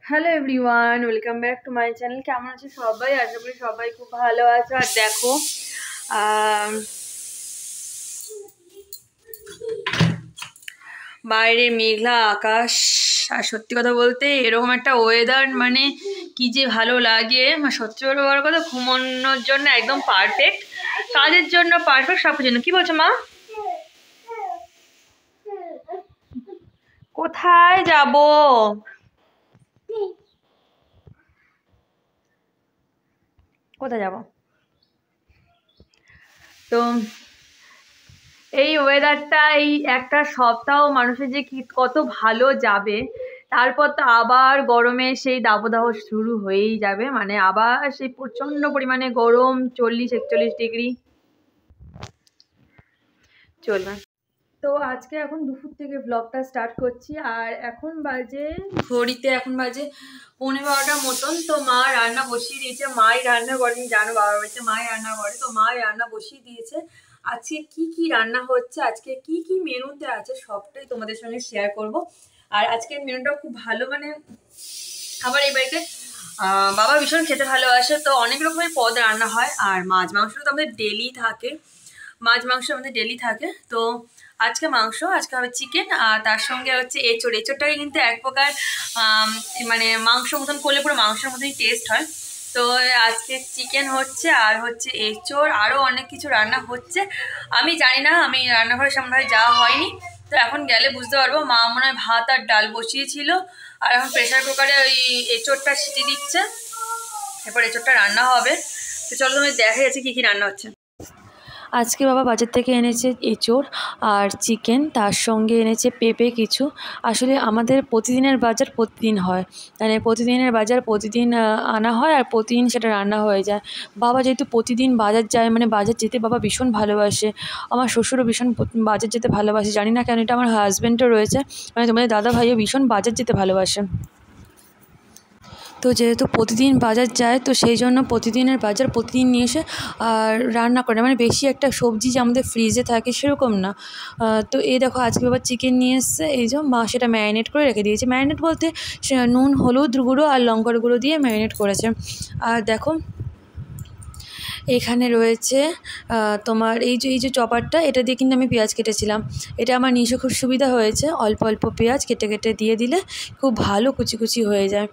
Hello everyone, welcome back to my channel. কেমন আছে সবাই? আশা করি সবাই খুব ভালো আছে। আর দেখো বাইরে মেঘলা আকাশ, আর সত্যি কথা বলতে এরকম একটা ওয়েদার মানে কি যে ভালো লাগে। সত্যি বড় কথা, ঘুমানোর জন্য একদম পারফেক্ট, কাজের জন্য পারফেক্ট, সব জন্য। কি বলছো মা? কোথায় যাব? কোথায় যাব? তো এই ওয়েদারটা এই একটা সপ্তাহ মানুষের যে কি কত ভালো যাবে, তারপর তো আবার গরমে সেই দাবদাহ শুরু হয়েই যাবে। মানে আবার সেই প্রচণ্ড পরিমাণে গরম, 40-41 ডিগ্রি চলবে। তো আজকে এখন দুপুর থেকে ব্লগটা স্টার্ট করছি। আর এখন বাজে ঘড়িতে এখন বাজে 11:15 মতন। তো মা রান্না বসিয়ে দিয়েছে। মাই রান্না করেনি, জানো, বাবার বাড়িতে মাই রান্না করে, তো মাই রান্না বসিয়ে দিয়েছে। আজকে কি কি রান্না হচ্ছে, আজকে কি কি মেনুতে আছে, সবটাই তোমাদের সঙ্গে শেয়ার করব। আর আজকের মেনুটা খুব ভালো, মানে আমার এই বাড়িতে বাবা ভীষণ খেতে ভালোবাসে, তো অনেক রকমের পদ রান্না হয়। আর মাছ মাংসটা তো আমাদের ডেলি থাকে, মাছ মাংস আমাদের ডেলি থাকে। তো আজকে মাংস, আজকে হবে চিকেন, আর তার সঙ্গে হচ্ছে এঁচোড়। এঁচোড়টাকে কিন্তু এক প্রকার মানে মাংস মতন করলে পুরো মাংসের মতনই টেস্ট হয়। তো আজকে চিকেন হচ্ছে, আর হচ্ছে এঁচোড়, আরও অনেক কিছু রান্না হচ্ছে। আমি জানি না, আমি রান্নাঘরের সামনে যাওয়া হয়নি, তো এখন গেলে বুঝতে পারবো। মা মনে হয় ভাত আর ডাল বসিয়েছিল, আর এখন প্রেশার কুকারে ওই এঁচোড়টা সিটি দিচ্ছে, এরপর এঁচোড়টা রান্না হবে। তো চলো তুমি দেখা যাচ্ছে কী কী রান্না হচ্ছে। আজকে বাবা বাজার থেকে এনেছে এঁচোড় আর চিকেন, তার সঙ্গে এনেছে পেঁপে কিছু। আসলে আমাদের প্রতিদিনের বাজার প্রতিদিন হয়, মানে প্রতিদিনের বাজার প্রতিদিন আনা হয়, আর প্রতিদিন সেটা রান্না হয়ে যায়। বাবা যেহেতু প্রতিদিন বাজার যায়, মানে বাজার যেতে বাবা ভীষণ ভালোবাসে। আমার শ্বশুরও ভীষণ বাজার যেতে ভালোবাসে, জানি না কেন, এটা আমার হাজব্যান্ডও রয়েছে, মানে তোমাদের দাদা ভাইও ভীষণ বাজার যেতে ভালোবাসে। তো যেহেতু প্রতিদিন বাজার যায়, তো সেই জন্য প্রতিদিনের বাজার প্রতিদিন নিয়ে এসে আর রান্না করে, মানে বেশি একটা সবজি যে আমাদের ফ্রিজে থাকে সেরকম না। তো এই দেখো আজকে বাবা চিকেন নিয়ে এসছে, এই যে মা সেটা ম্যারিনেট করে রেখে দিয়েছে। ম্যারিনেট বলতে সে নুন, হলুদ গুঁড়ো আর লঙ্কার গুঁড়ো দিয়ে ম্যারিনেট করেছে। আর দেখো এখানে রয়েছে তোমার এই যে চপারটা, এটা দিয়ে কিন্তু আমি পেঁয়াজ কেটেছিলাম। এটা আমার নিজে খুব সুবিধা হয়েছে, অল্প অল্প পেঁয়াজ কেটে কেটে দিয়ে দিলে খুব ভালো কুচি কুচি হয়ে যায়।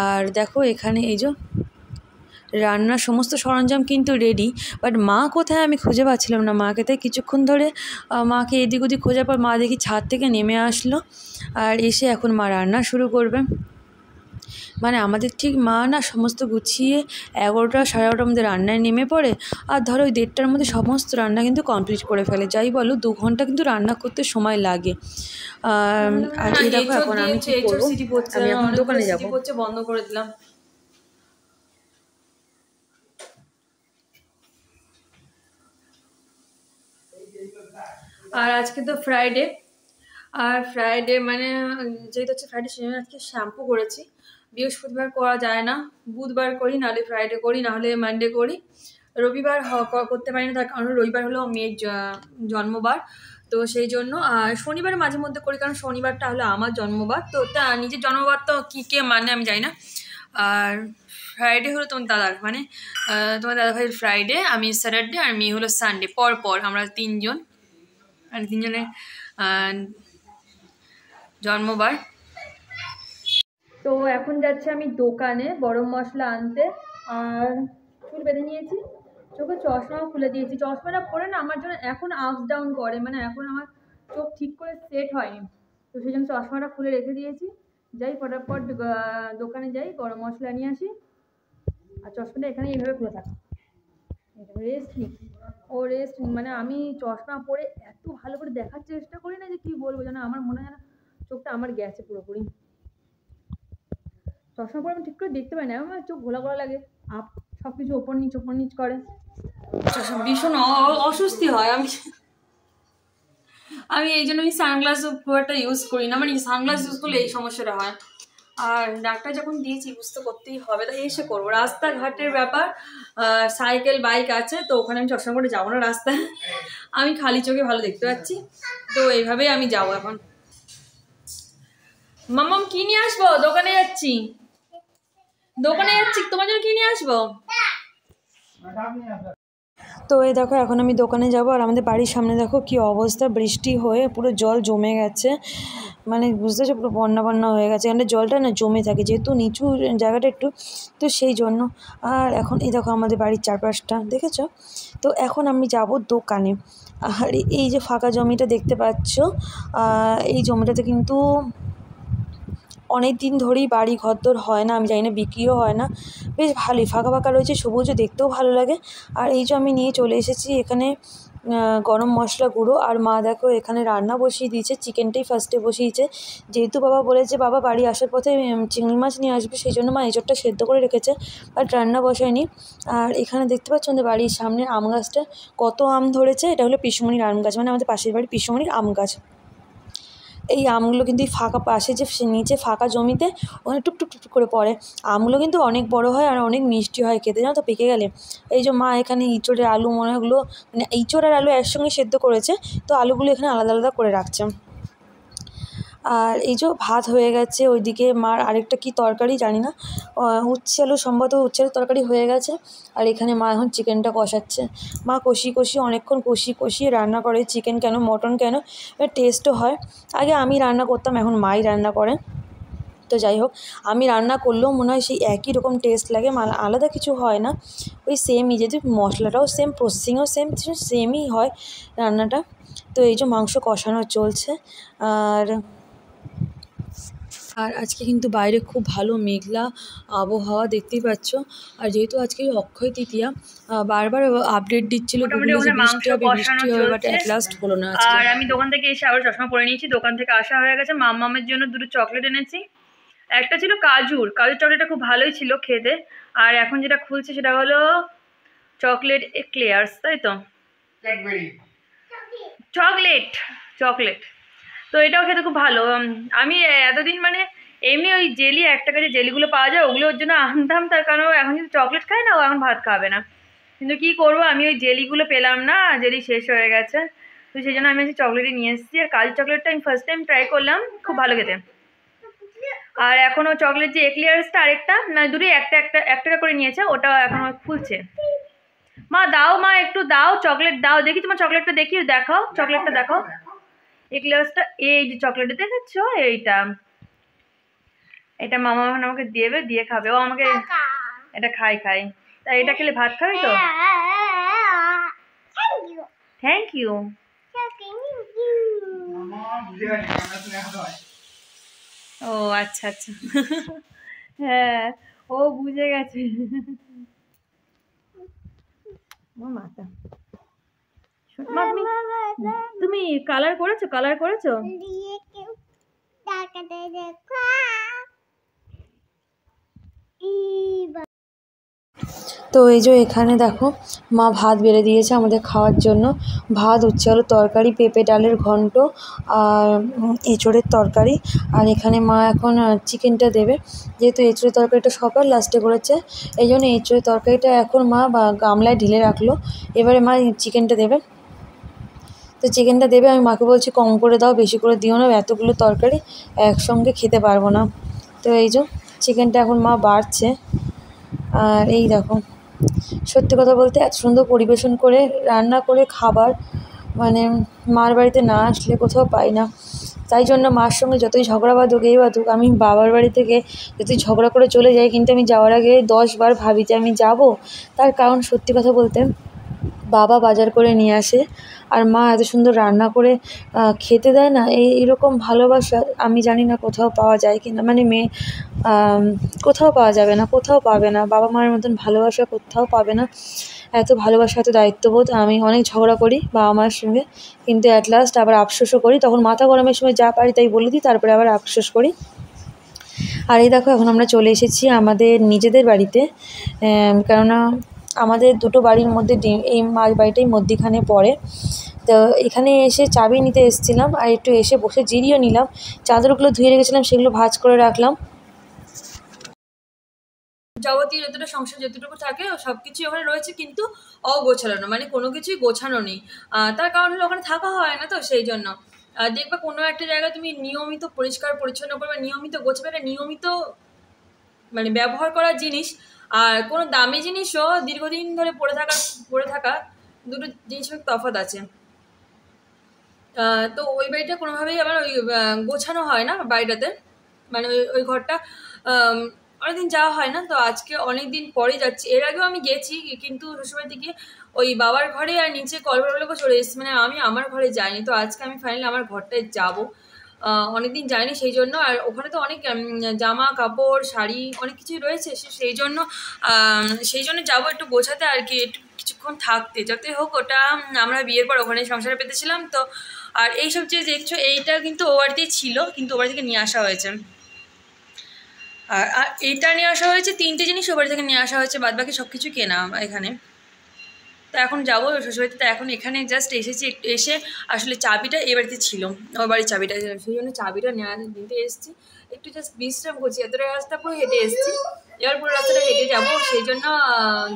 আর দেখো এখানে এই যে রান্নার সমস্ত সরঞ্জাম কিন্তু রেডি, বাট মা কোথায় আমি খুঁজে পাচ্ছিলাম না মাকে। তাই কিছুক্ষণ ধরে মাকে এদিক ওদিক খোঁজার পর মা দেখি ছাদ থেকে নেমে আসলো, আর এসে এখন মা রান্না শুরু করবে। মানে আমাদের ঠিক মা না সমস্ত গুছিয়ে 11টা 11:30টার মধ্যে রান্নায় নেমে পড়ে, আর ধরো ওই 1:30টার মধ্যে সমস্ত রান্না কিন্তু কমপ্লিট করে ফেলে। যাই বলো 2 ঘন্টা কিন্তু রান্না করতে সময় লাগে। আর এই দেখো এখন আমি কি করবো, আমি এখন দোকানে যাবো। বন্ধ করে দিলাম। আর আজকে তো ফ্রাইডে, আর ফ্রাইডে মানে যেহেতু হচ্ছে ফ্রাইডে, সেই জন্য আজকে শ্যাম্পু করেছি। বৃহস্পতিবার করা যায় না, বুধবার করি, নাহলে ফ্রাইডে করি, নাহলে মানডে করি। রবিবার করতে পারি না, তার কারণ রবিবার হলো মেয়ের জন্মবার, তো সেই জন্য। আর শনিবার মাঝে মধ্যে করি, কারণ শনিবারটা হলো আমার জন্মবার, তো তা নিজের জন্মবার তো কী কে মানে আমি জানি না। আর ফ্রাইডে হলো তোমার দাদার, মানে তোমার দাদা ভাইয়ের ফ্রাইডে, আমি স্যাটারডে, আর মেয়ে হলো সানডে। পর আমরা 3 জন, মানে 3 জনের জন্মবার। তো এখন যাচ্ছি আমি দোকানে গরম মশলা আনতে। আর চুল বেঁধে নিয়েছি, চোখে চশমাও খুলে দিয়েছি। চশমাটা পরে না আমার জন্য এখন আপস ডাউন করে, মানে এখন আমার চোখ ঠিক করে সেট হয়নি, তো সেই জন্য চশমাটা খুলে রেখে দিয়েছি। যাই ফটাফট দোকানে যাই, গরম মশলা নিয়ে আসি। আর চশমাটা এখানে এইভাবে খুলে থাকে, রেস্ট নিই। রেস্ট মানে আমি চশমা পরে এত ভালো করে দেখার চেষ্টা করি না, যে কি বলবো, যেন আমার মনে হয় না চোখটা আমার গেছে পুরোপুরি। চশমা পরে আমি ঠিক করে দেখতে পাই না, আমার চোখ ঘোলা ঘোলা লাগে, সব কিছু ওপর নিচ করে, ভীষণ অস্বস্তি হয়। আমি এই জন্য সানগ্লাস খুব একটা ইউজ করি না, মানে সানগ্লাস ইউজ করলে এই সমস্যাটা হয়। আর ডাক্তার যখন দিয়েছি ইউজ তো করতেই হবে, তাই এসে করবো। রাস্তাঘাটের ব্যাপার, সাইকেল বাইক আছে, তো ওখানে আমি চশমা করে যাবো না রাস্তায়, আমি খালি চোখে ভালো দেখতে পাচ্ছি, তো এইভাবেই আমি যাবো। এখন মামাম কি নিয়ে আসবো, দোকানে যাচ্ছি। দোকানে যাচ্ছি, তোমার জন্য কি নিয়ে আসবো? তো এই দেখো এখন আমি দোকানে যাব, আর আমাদের বাড়ির সামনে দেখো কি অবস্থা, বৃষ্টি হয়ে পুরো জল জমে গেছে, মানে বুঝতে পারছো পুরো বন্যা বন্যা হয়ে গেছে। এখানে জলটা না জমে থাকে যেহেতু নিচু জায়গাটা একটু, তো সেই জন্য। আর এখন এই দেখো আমাদের বাড়ির চারপাশটা দেখেছো। তো এখন আমি যাব দোকানে। আর এই যে ফাঁকা জমিটা দেখতে পাচ্ছ, এই জমিটাতে কিন্তু অনেক দিন ধরেই বাড়ি ঘরদোর হয় না, আমি জানি না বিক্রিও হয় না, বেশ ভালোই ফাঁকা ফাঁকা রয়েছে, সবুজও দেখতেও ভালো লাগে। আর এই যে আমি নিয়ে চলে এসেছি এখানে গরম মশলা গুঁড়ো, আর মা দেখো এখানে রান্না বসিয়ে দিয়েছে, চিকেনটাই ফার্স্টে বসিয়েছে, যেহেতু বাবা বলেছে বাবা বাড়ি আসার পথে চিংড়ি মাছ নিয়ে আসবে, সেই জন্য মা এঁচোড়টা সেদ্ধ করে রেখেছে, বাট রান্না বসায়নি। আর এখানে দেখতে পাচ্ছ আমাদের বাড়ির সামনে আম গাছটা কত আম ধরেছে, এটা হলো পিসমণির আম গাছ, মানে আমাদের পাশের বাড়ি পিসমণির আম গাছ। এই আমগুলো কিন্তু এই ফাঁকা পাশে যে নিচে ফাঁকা জমিতে ওখানে টুক টুক করে পড়ে। আমগুলো কিন্তু অনেক বড় হয় আর অনেক মিষ্টি হয় খেতে, জানো তো, পেকে গেলে। এই যে মা এখানে ইঁচড়ের আলু মনে হয় ওগুলো, মানে ইঁচড় আর আলু একসঙ্গে সেদ্ধ করেছে, তো আলুগুলো এখানে আলাদা আলাদা করে রাখছে। আর এই যে ভাত হয়ে গেছে, ওইদিকে মার আরেকটা কি তরকারি জানি না, উচ্ছে আলু সম্ভবত উচ্ছে আলুর তরকারি হয়ে গেছে। আর এখানে মা এখন চিকেনটা কষাচ্ছে, মা কষিয়ে অনেকক্ষণ কষিয়ে রান্না করে, চিকেন কেন মটন কেন, টেস্টও হয়। আগে আমি রান্না করতাম, এখন মাই রান্না করে। তো যাই হোক, আমি রান্না করলেও মনে হয় সেই একই রকম টেস্ট লাগে, আলাদা কিছু হয় না, ওই সেমই, যেহেতু মশলাটাও সেম, প্রসেসিংও সেমই হয় রান্নাটা। তো এই যে মাংস কষানো চলছে। আর আর আজকে কিন্তু বাইরে খুব ভালো মেঘলা আবহাওয়া দেখতেই পাচ্ছ। আর যেহেতু আজকে অক্ষয় তৃতীয়া, বারবার আপডেট দিচ্ছিল মোটামুটি গুগলে যে ওখানে মাংস বৃষ্টি কষানো হবে, বাট চলছে। অ্যাট লাস্ট হলো না আজকে। আর আমি দোকান থেকে এসে আবার চশমা পরে নিয়েছি, দোকান থেকে আসা হয়ে গেছে। মাম্মামের জন্য দুটো চকলেট এনেছি, একটা ছিল কাজুর চকলেটটা খুব ভালোই ছিল খেতে, আর এখন যেটা খুলছে সেটা হলো চকলেট এক্লেয়ার্স, তাই তো, চকলেট চকলেট। তো এটাও খেতে খুব ভালো। আমি এতদিন মানে এমনি ওই জেলি, একটা কাছে জেলিগুলো পাওয়া যায় ওগুলোর জন্য আনতাম, তার কারণ ও এখন যদি চকলেট খায় না, ও এখন ভাত খাবে না। কিন্তু কি করবো, আমি ওই জেলিগুলো পেলাম না, জেলি শেষ হয়ে গেছে, তো সেই জন্য আমি চকলেটই নিয়ে এসেছি। আর কাজু চকলেটটা আমি ফার্স্ট টাইম ট্রাই করলাম, খুব ভালো খেতে। আর এখনও চকলেট যে এক্লিয়ার্সটা আরেকটা, মানে দুটোই একটা একটা এক টাকা করে নিয়েছে, ওটা এখনো খুলছে। মা দাও, মা একটু দাও, চকলেট দাও, দেখি তোমার চকলেটটা, দেখি, দেখাও চকলেটটা, দেখাও এক্লিয়ার্সটা। এই যে চকলেটটা দেখেছো, এইটা এটা মামা এখন আমাকে দেবে, দিয়ে খাবে, ও আমাকে এটা খাই তা এটা খেলে ভাত খাবে তো। Thank you. ও আচ্ছা আচ্ছা, হ্যাঁ ও বুঝে গেছে। মাথা মা, তুমি কালার করেছো? তো এই যে এখানে দেখো মা ভাত বেড়ে দিয়েছে আমাদের খাওয়ার জন্য, ভাত, উচ্ছে আলুর তরকারি, পেঁপে ডালের ঘন্ট, আর এঁচোড়ের তরকারি। আর এখানে মা এখন চিকেনটা দেবে, যেহেতু এঁচোড়ের তরকারিটা সবার লাস্টে করেছে, এই জন্য এঁচোড়ের তরকারিটা এখন মা গামলায় ঢেলে রাখলো, এবারে মা চিকেনটা দেবে। তো চিকেনটা দেবে, আমি মাকে বলছি কম করে দাও, বেশি করে দিও না, এতগুলো তরকারি একসঙ্গে খেতে পারবো না। তো এই যে চিকেনটা এখন মা বাড়ছে। আর এই দেখো, সত্যি কথা বলতে এত সুন্দর পরিবেশন করে রান্না করে খাবার, মানে মার বাড়িতে না আসলে কোথাও পাই না। তাই জন্য মার সঙ্গে যতই ঝগড়া বাঁধুক এই বাঁধুক, আমি বাবার বাড়ি থেকে যতই ঝগড়া করে চলে যাই, কিন্তু আমি যাওয়ার আগে 10 বার ভাবি যে আমি যাব। তার কারণ সত্যি কথা বলতে বাবা বাজার করে নিয়ে আসে, আর মা এত সুন্দর রান্না করে খেতে দেয় না, এইরকম ভালোবাসা আমি জানি না কোথাও পাওয়া যায় কি না, মানে মেয়ে কোথাও পাওয়া যাবে না, কোথাও পাবে না, বাবা মায়ের মতন ভালোবাসা কোথাও পাবে না। এত ভালোবাসা, এত দায়িত্ববোধ। আমি অনেক ঝগড়া করি বাবা মায়ের সঙ্গে, কিন্তু অ্যাট লাস্ট আবার আফসোসও করি, তখন মাথা গরমের সময় যা পারি তাই বলে দিই, তারপরে আবার আফসোস করি। আর এই দেখো এখন আমরা চলে এসেছি আমাদের নিজেদের বাড়িতে, কেননা আমাদের দুটো বাড়ির মধ্যে এই বাড়িটাই মধ্যিখানে পড়ে। তো এখানে এসে চাবি নিতে এসেছিলাম, আর একটু এসে বসে জিরিয়েও নিলাম, চাদরগুলো ধুয়ে রেখেছিলাম সেগুলো ভাঁজ করে রাখলাম। যাবতীয় যতটা সংসার যতটুকু থাকে সব কিছুই ওখানে রয়েছে, কিন্তু অগোছানো, মানে কোনো কিছুই গোছানো নেই। তার কারণ হলো ওখানে থাকা হয় না, তো সেই জন্য দেখবে কোনো একটা জায়গায় তুমি নিয়মিত পরিষ্কার পরিচ্ছন্ন করবে, নিয়মিত গোছাবে, নিয়মিত মানে ব্যবহার করার জিনিস আর কোনো দামি জিনিসও দীর্ঘদিন ধরে পড়ে থাকা দুটো জিনিসের তফাৎ আছে। তো ওই বাড়িটা কোনোভাবেই আমার ওই গোছানো হয় না বাড়িটাতে, মানে ওই ঘরটা অনেকদিন যাওয়া হয় না। তো আজকে অনেকদিন পরে যাচ্ছি। এর আগেও আমি গেছি, কিন্তু শ্বশুরবাড়িতে গিয়ে ওই বাবার ঘরে আর নিচে কলপারগুলোকে চলে এসেছি, মানে আমি আমার ঘরে যাইনি। তো আজকে আমি ফাইনালি আমার ঘরটায় যাবো, অনেকদিন যাইনি সেই জন্য। আর ওখানে তো অনেক জামা কাপড় শাড়ি অনেক কিছুই রয়েছে, সেই জন্য যাবো একটু গোছাতে আর কি, একটু কিছুক্ষণ থাকতে। যতই হোক ওটা আমরা বিয়ের পর ওখানে সংসারে পেতেছিলাম তো। আর এইসব যে দেখছো এইটা কিন্তু ও বাড়িতেই ছিল, কিন্তু ও বাড়ি থেকে নিয়ে আসা হয়েছে। আর এইটা নিয়ে আসা হয়েছে, 3টে জিনিস ও বাড়ি থেকে নিয়ে আসা হয়েছে, বাদ বাকি সব কিছু কেনা এখানে। তো এখন যাবো শ্বশুরবাড়িতে। তো এখন এখানে জাস্ট এসেছি, এসে আসলে চাবিটা এ বাড়িতে ছিল, ওর বাড়ির চাবিটা, সেই জন্য চাবিটা নিতে এসেছি। একটু জাস্ট বিশ্রাম করছি, এতটা রাস্তা পুরো হেঁটে এসেছি, এবার পুরো রাস্তাটা হেঁটে যাবো, সেই জন্য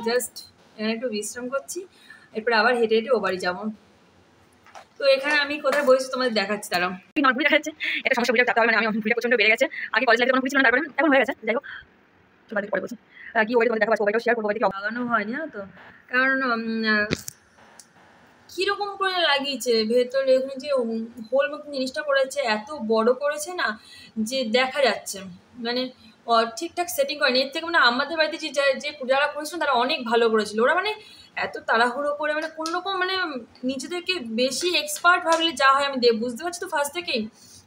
জাস্ট এখানে একটু বিশ্রাম করছি, এরপরে আবার হেঁটে হেঁটে ও বাড়ি যাবো। তো এখানে আমি কোথায় বসেছি তোমাদের দেখাচ্ছি, তারা নর্মালি দেখাচ্ছে। এটা সমস্যা বুঝে থাকতে হবে, মানে আমি ভুলটা প্রচন্ড বেড়ে গেছে। আগে কলেজ লাইফে কোনো কিছু ছিল না, তারপরে এখন হয়ে গেছে। যাই হোক পরে বলছি কি ওই তোমাদের দেখাবো, ওইটাও শেয়ার করবো, লাগানো হয়নি না তো, কারণ কীরকম করে লাগিয়েছে ভেতরে, এখানে যে হোল মতন জিনিসটা করেছে এত বড় করেছে না যে দেখা যাচ্ছে, মানে ঠিকঠাক সেটিং করেনি। এর থেকে মানে আমাদের বাড়িতে যারা করেছিল তারা অনেক ভালো করেছিল। ওরা মানে এত তাড়াহুড়ো করে, মানে কোনোরকম মানে নিজেদেরকে বেশি এক্সপার্ট ভাবলে যা হয়, আমি বুঝতে পারছি তো ফার্স্ট থেকেই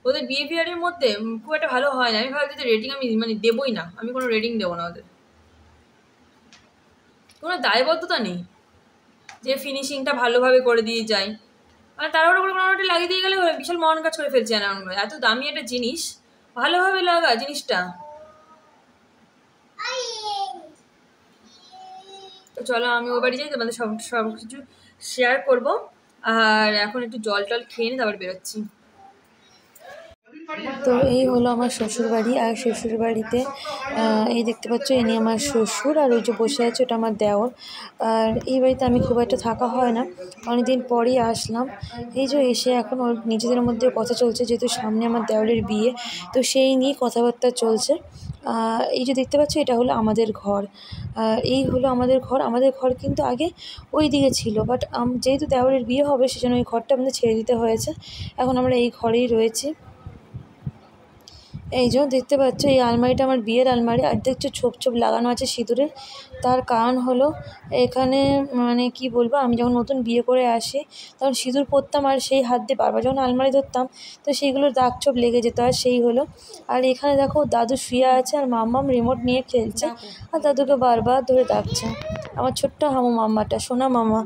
ওদের বিহেভিয়ারের মধ্যে খুব একটা ভালো হয় না। আমি ভাবছি যে রেটিং আমি মানে দেবোই না, আমি কোনো রেটিং দেবো না, ওদের কোনো দায়বদ্ধতা নেই যে ফিনিশিংটা ভালোভাবে করে দিয়ে যায়। মানে তাড়াহুড়ো করে কোনোটা লাগিয়ে দিয়ে গেলে বিশাল মন কাজ করে ফেলছে না, এত দামি একটা জিনিস ভালোভাবে লাগা জিনিসটা। তো চলো আমি ও বাড়ি যাই, তোমাদের সব কিছু শেয়ার করবো। আর এখন একটু জল টল খেয়ে নিই, তারপর বেরোচ্ছি। তো এই হলো আমার শ্বশুরবাড়ি। আর শ্বশুরবাড়িতে এই দেখতে পাচ্ছ, ইনি আমার শ্বশুর, আর ওই যে বসে আছে ওটা আমার দেওর। আর এই বাড়িতে আমি খুব একটা থাকা হয় না, অনেকদিন পরেই আসলাম। এই যে এসে এখন ওর নিজেদের মধ্যে কথা চলছে, যেহেতু সামনে আমার দেওরের বিয়ে, তো সেই নিয়ে কথাবার্তা চলছে। এই যে দেখতে পাচ্ছ এটা হলো আমাদের ঘর। এই হলো আমাদের ঘর। আমাদের ঘর কিন্তু আগে ওই দিকে ছিল, বাট যেহেতু দেওরের বিয়ে হবে সেজন্য ওই ঘরটা আমাদের ছেড়ে দিতে হয়েছে। এখন আমরা এই ঘরেই রয়েছি। এই যে দেখতে পাচ্ছ এই আলমারিটা আমার বিয়ের আলমারি, আর দেখছো ছোপ লাগানো আছে সিঁদুরের। তার কারণ হলো এখানে মানে কি বলবো, আমি যখন নতুন বিয়ে করে আসি তখন সিঁদুর পরতাম, আর সেই হাত দিয়ে বারবার যখন আলমারি ধরতাম তো সেইগুলোর দাগ ছোপ লেগে যেত, আর সেই হলো। আর এখানে দেখো দাদু শুয়ে আছে, আর মাম্মাম রিমোট নিয়ে খেলছে, আর দাদুকে বারবার ধরে ডাকছে। আমার ছোট্ট হামু মাম্মাটা, সোনা মামা।